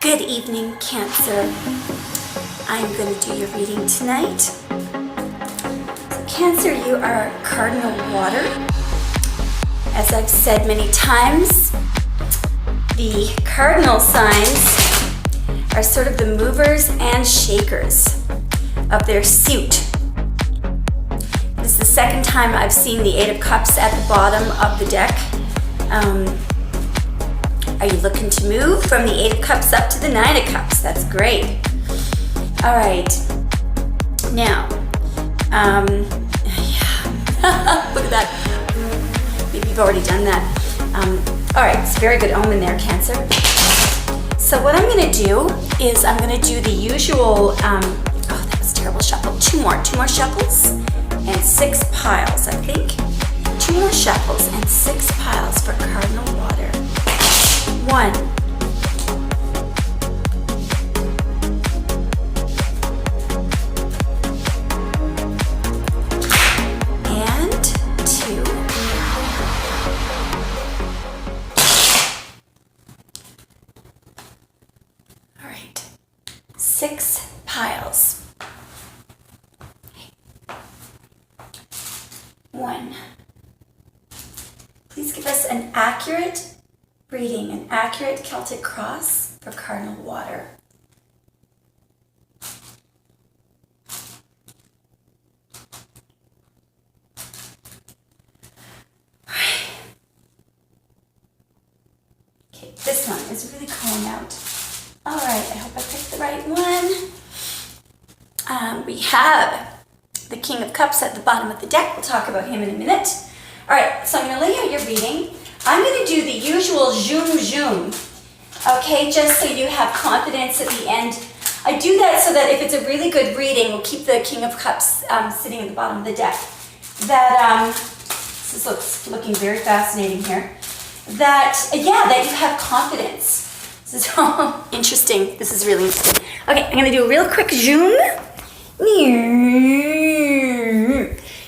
Good evening, Cancer. I'm going to do your reading tonight. So Cancer, you are Cardinal water. As I've said many times, the cardinal signs are sort of the movers and shakers of their suit. This is the second time I've seen the Eight of Cups at the bottom of the deck. Are you looking to move from the Eight of Cups up to the Nine of Cups? That's great. All right. Now, look at that. Maybe you've already done that. All right, it's a very good omen there, Cancer. So what I'm going to do is I'm going to do the usual, oh, that was a terrible shuffle. Two more shuffles and 6 piles, I think. 2 more shuffles and 6 piles for Cardinal water. 1, and 2. All right, 6 piles. 1. Please give us an accurate reading, an accurate Celtic cross for Cardinal water. Okay, this one is really calling out. All right, I hope I picked the right one. We have the King of Cups at the bottom of the deck. We'll talk about him in a minute. All right, so I'm going to lay out your reading. I'm going to do the usual zoom, okay, just so you have confidence at the end. I do that so that if it's a really good reading, we'll keep the King of Cups sitting at the bottom of the deck. That, this is looking very fascinating here. That you have confidence. This is interesting. This is really interesting. Okay, I'm going to do a real quick zoom.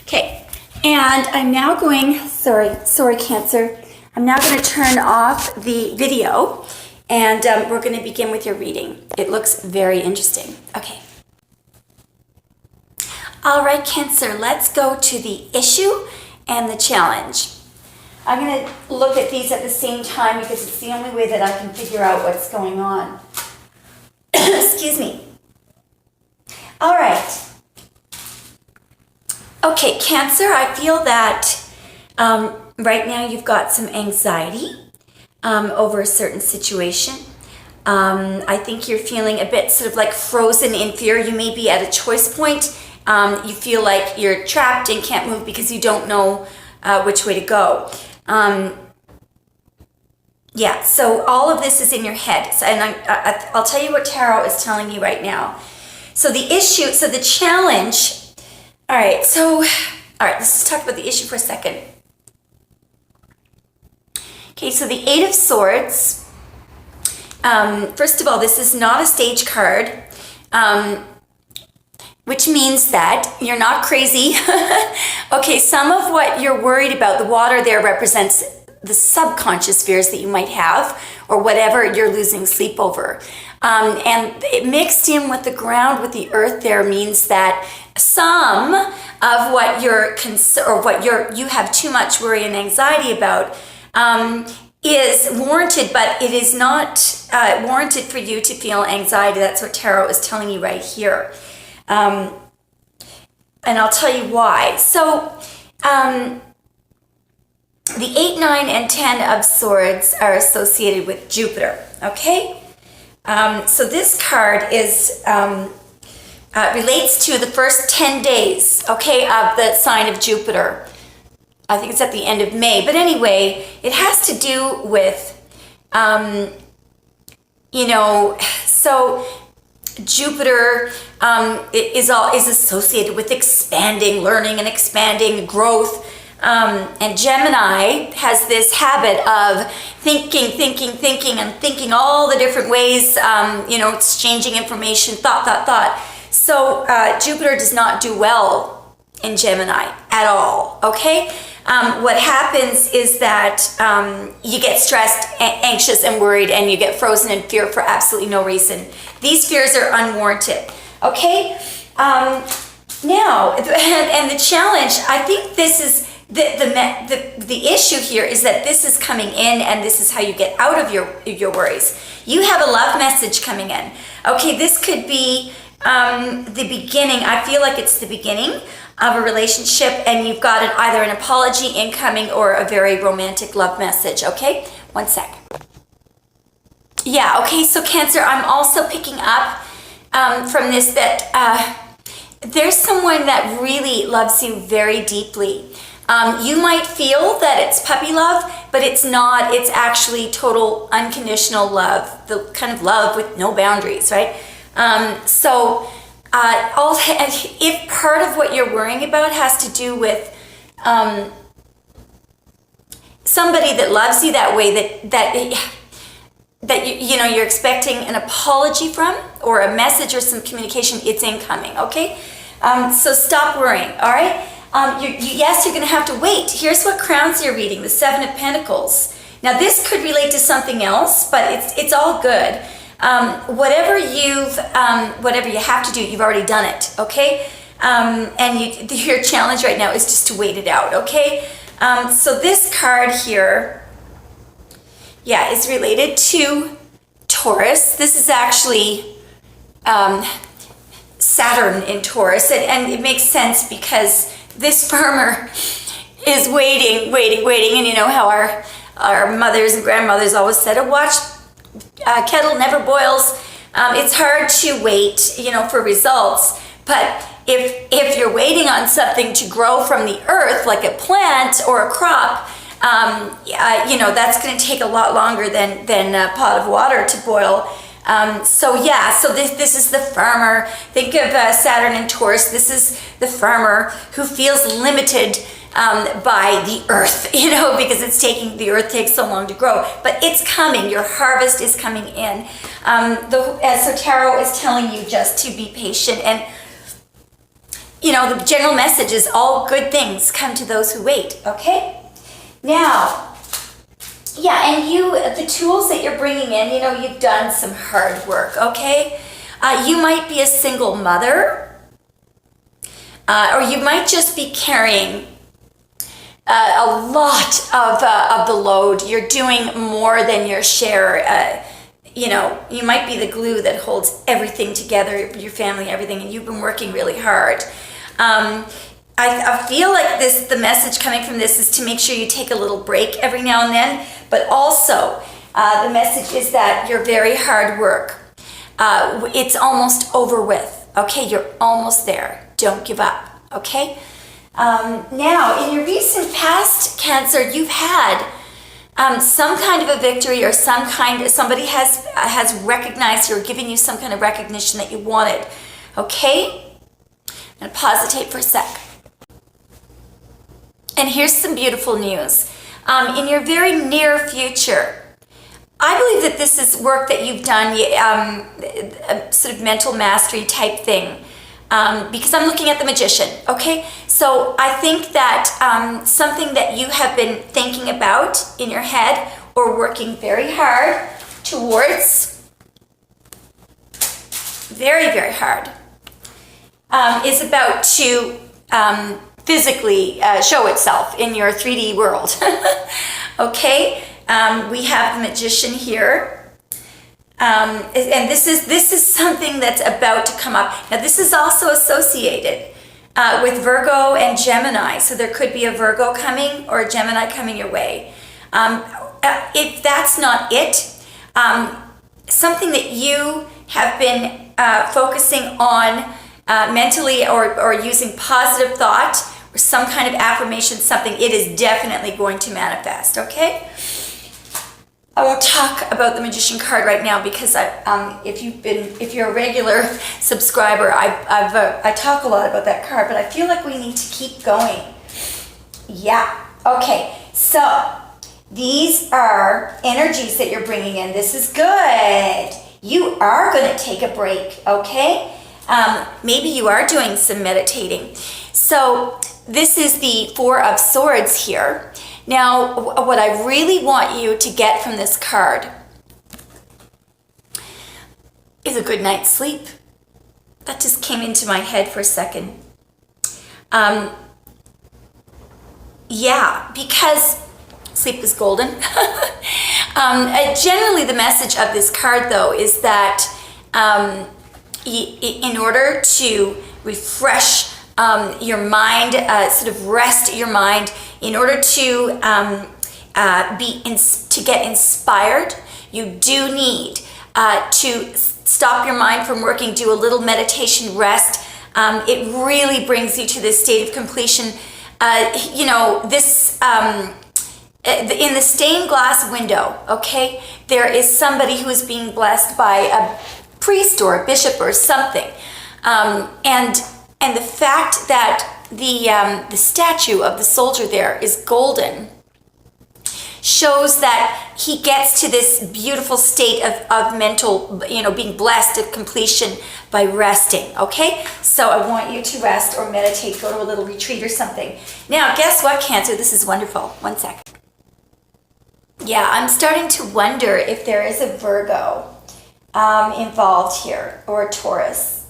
Okay, and I'm now going, sorry, Cancer. I'm now going to turn off the video and we're going to begin with your reading. It looks very interesting. Okay. All right, Cancer, let's go to the issue and the challenge. I'm going to look at these at the same time because it's the only way that I can figure out what's going on. Excuse me. All right. Okay, Cancer, I feel that right now you've got some anxiety over a certain situation. I think you're feeling a bit sort of like frozen in fear. You may be at a choice point. You feel like you're trapped and can't move because you don't know which way to go. So all of this is in your head. And I'll tell you what Tarot is telling you right now. So the challenge, all right, let's talk about the issue for a second. Okay, so the Eight of Swords, first of all, this is not a stage card, which means that you're not crazy. Okay, some of what you're worried about, the water there represents the subconscious fears that you might have or whatever you're losing sleep over. And it mixed in with the ground, with the earth there means that some of what you have too much worry and anxiety about is warranted, but it is not warranted for you to feel anxiety. That's what Tarot is telling you right here. And I'll tell you why. So the 8, 9, and 10 of Swords are associated with Jupiter, okay? So this card is relates to the first 10 days, okay, of the sign of Jupiter. I think it's at the end of May. But anyway, it has to do with, so Jupiter is associated with expanding, learning and expanding, growth. And Gemini has this habit of thinking and thinking all the different ways, exchanging information, thought. So Jupiter does not do well in Gemini at all, okay? what happens is that you get stressed, anxious, and worried, and you get frozen in fear for absolutely no reason. These fears are unwarranted. Okay? Now, and the challenge, I think this is the issue here is that this is coming in, and this is how you get out of your worries. You have a love message coming in. Okay, this could be the beginning. I feel like it's the beginning of a relationship, and you've got either an apology incoming or a very romantic love message. Okay, one sec. Yeah, okay, so Cancer, I'm also picking up from this that there's someone that really loves you very deeply. You might feel that it's puppy love, but it's not. It's actually total unconditional love, the kind of love with no boundaries, right? If part of what you're worrying about has to do with somebody that loves you that way, that you're expecting an apology from, or a message or some communication, it's incoming. Okay, so stop worrying. All right. Yes, you're going to have to wait. Here's what crowns you're reading: the Seven of Pentacles. Now, this could relate to something else, but it's all good. Whatever you have to do, you've already done it. Okay, and your challenge right now is just to wait it out. Okay, so this card here, yeah, is related to Taurus. This is actually Saturn in Taurus, and it makes sense because this farmer is waiting, and you know how our mothers and grandmothers always said, a watch kettle never boils. It's hard to wait, for results, but if you're waiting on something to grow from the earth, like a plant or a crop, that's going to take a lot longer than a pot of water to boil. So this is the farmer. Think of Saturn and Taurus. This is the farmer who feels limited by the earth, because the earth takes so long to grow. But it's coming. Your harvest is coming in. So tarot is telling you just to be patient, and the general message is all good things come to those who wait. Okay, now. Yeah, and the tools that you're bringing in, you've done some hard work, okay? You might be a single mother, or you might just be carrying a lot of the load. You're doing more than your share. You might be the glue that holds everything together, your family, everything, and you've been working really hard. I feel like the message coming from this is to make sure you take a little break every now and then, but also the message is that your very hard work, it's almost over with. Okay, you're almost there. Don't give up. Okay. Now, in your recent past, Cancer, you've had some kind of a victory, or somebody has recognized you or given you some kind of recognition that you wanted. Okay. I'm gonna pause the tape for a sec. And here's some beautiful news. In your very near future, I believe that this is work that you've done, a sort of mental mastery type thing, because I'm looking at the Magician, okay? So I think that something that you have been thinking about in your head or working very hard towards, very, very hard, is about to physically show itself in your 3D world. Okay, we have the Magician here, and this is something that's about to come up. Now, this is also associated with Virgo and Gemini, so there could be a Virgo coming or a Gemini coming your way. If that's not it, something that you have been focusing on mentally, or using positive thought or some kind of affirmation, it is definitely going to manifest. Okay, I won't talk about the Magician card right now because if you're a regular subscriber, I talk a lot about that card, but I feel like we need to keep going. Yeah. Okay. So these are energies that you're bringing in. This is good. You are going to take a break. Okay. Maybe you are doing some meditating. So this is the Four of Swords here. Now, what I really want you to get from this card is a good night's sleep. That just came into my head for a second. Yeah, because sleep is golden. Generally, the message of this card, though, is that in order to refresh your mind, sort of rest your mind, in order to get inspired, you do need to stop your mind from working, do a little meditation, rest. It really brings you to this state of completion. In the stained glass window, okay, there is somebody who is being blessed by a priest or a bishop or something. And the fact that the statue of the soldier there is golden shows that he gets to this beautiful state of mental, being blessed of completion by resting, okay? So I want you to rest or meditate, go to a little retreat or something. Now, guess what, Cancer? This is wonderful. One sec. Yeah, I'm starting to wonder if there is a Virgo involved here, or a Taurus.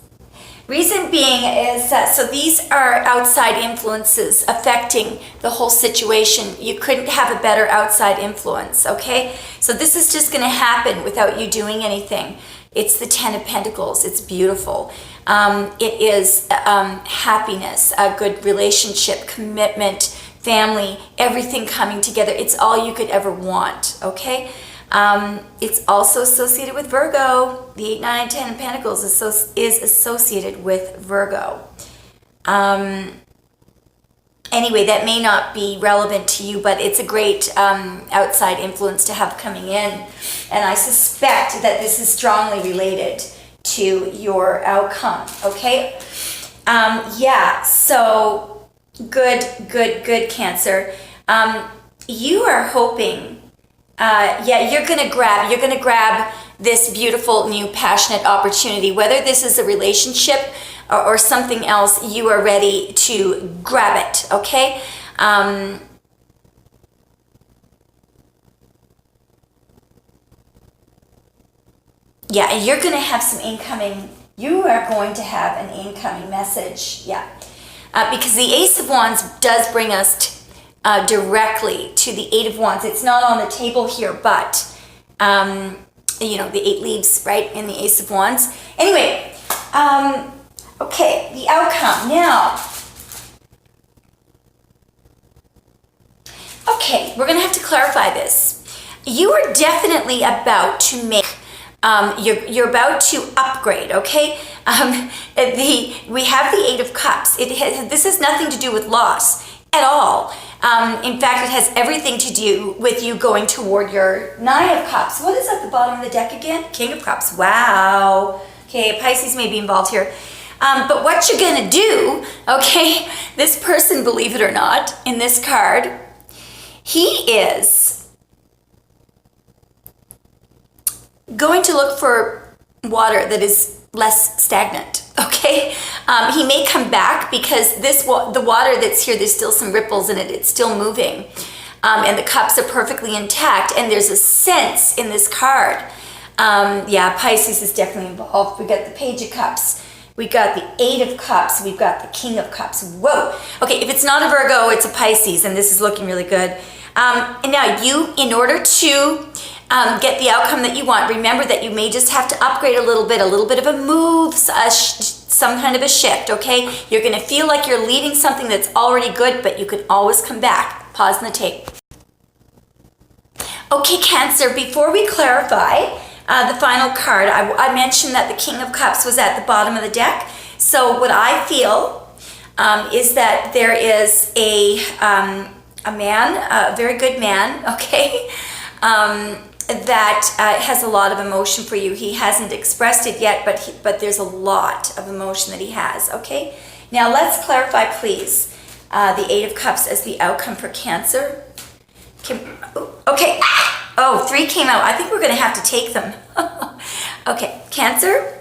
Reason being is that, so these are outside influences affecting the whole situation. You couldn't have a better outside influence, okay? So this is just going to happen without you doing anything. It's the Ten of Pentacles. It's beautiful. It is happiness, a good relationship, commitment, family, everything coming together. It's all you could ever want, okay? It's also associated with Virgo. The 8, 9, and 10 of Pentacles is associated with Virgo. Anyway, that may not be relevant to you, but it's a great outside influence to have coming in. And I suspect that this is strongly related to your outcome, okay? Yeah, so good, Cancer. You are hoping, you're gonna grab this beautiful new passionate opportunity. Whether this is a relationship or something else, you are ready to grab it, okay? Yeah, and you're gonna have some incoming, you are going to have an incoming message, yeah. Because the Ace of Wands does bring us directly to the Eight of Wands. It's not on the table here, but the 8 leaves, right, in the Ace of Wands. Anyway, okay, the outcome now. Okay, we're gonna have to clarify this. You are definitely about to make, you're about to upgrade, okay? We have the Eight of Cups. This has nothing to do with loss at all. In fact, it has everything to do with you going toward your Nine of Cups. What is at the bottom of the deck again? King of Cups. Wow. Okay, Pisces may be involved here. But what you're going to do, okay, this person, believe it or not, in this card, he is going to look for water that is less stagnant. Okay, he may come back because the water that's here, there's still some ripples in it. It's still moving, and the cups are perfectly intact. And there's a sense in this card. Yeah, Pisces is definitely involved. We got the Page of Cups. We got the Eight of Cups. We've got the King of Cups. Whoa. Okay, if it's not a Virgo, it's a Pisces, and this is looking really good. And now you, in order to get the outcome that you want, remember that you may just have to upgrade a little bit of a move, some kind of a shift, okay? You're gonna feel like you're leaving something that's already good, but you can always come back. Pause in the tape. Okay, Cancer, before we clarify the final card, I mentioned that the King of Cups was at the bottom of the deck. So what I feel is that there is a man, a very good man, okay? That has a lot of emotion for you. He hasn't expressed it yet, but there's a lot of emotion that he has, okay? Now let's clarify, please, the Eight of Cups as the outcome for Cancer. Okay, oh, 3 came out. I think we're gonna have to take them. Okay, Cancer,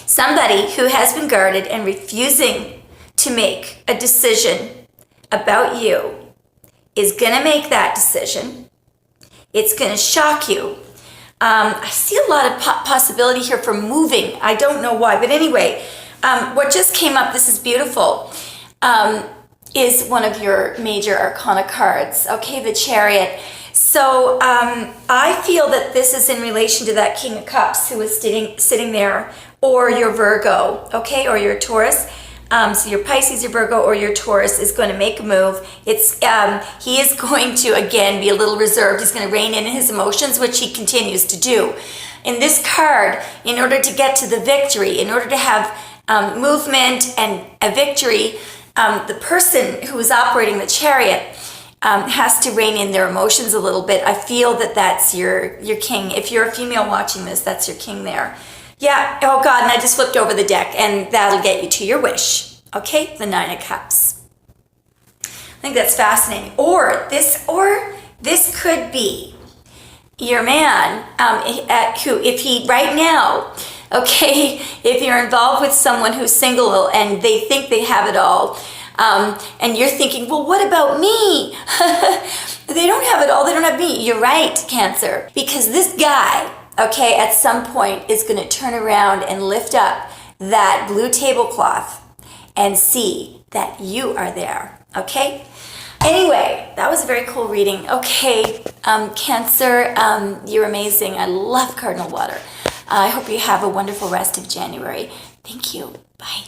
somebody who has been guarded and refusing to make a decision about you is going to make that decision. It's going to shock you. I see a lot of possibility here for moving. I don't know why, but anyway, what just came up, this is beautiful, is one of your major arcana cards, okay, the Chariot. So I feel that this is in relation to that King of Cups who is sitting there, or your Virgo, okay, or your Taurus. So your Pisces, your Virgo, or your Taurus is going to make a move. He is going to, again, be a little reserved. He's going to rein in his emotions, which he continues to do. In this card, in order to get to the victory, in order to have movement and a victory, the person who is operating the Chariot has to rein in their emotions a little bit. I feel that that's your king. If you're a female watching this, that's your king there. Yeah, oh God, and I just flipped over the deck, and that'll get you to your wish. Okay, the Nine of Cups. I think that's fascinating. Or this could be your man, who, if he, right now, okay, if you're involved with someone who's single and they think they have it all, and you're thinking, well, what about me? They don't have it all, they don't have me. You're right, Cancer, because this guy, okay, at some point is going to turn around and lift up that blue tablecloth and see that you are there, okay? Anyway, that was a very cool reading. Okay, Cancer, you're amazing. I love Cardinal Water. I hope you have a wonderful rest of January. Thank you. Bye.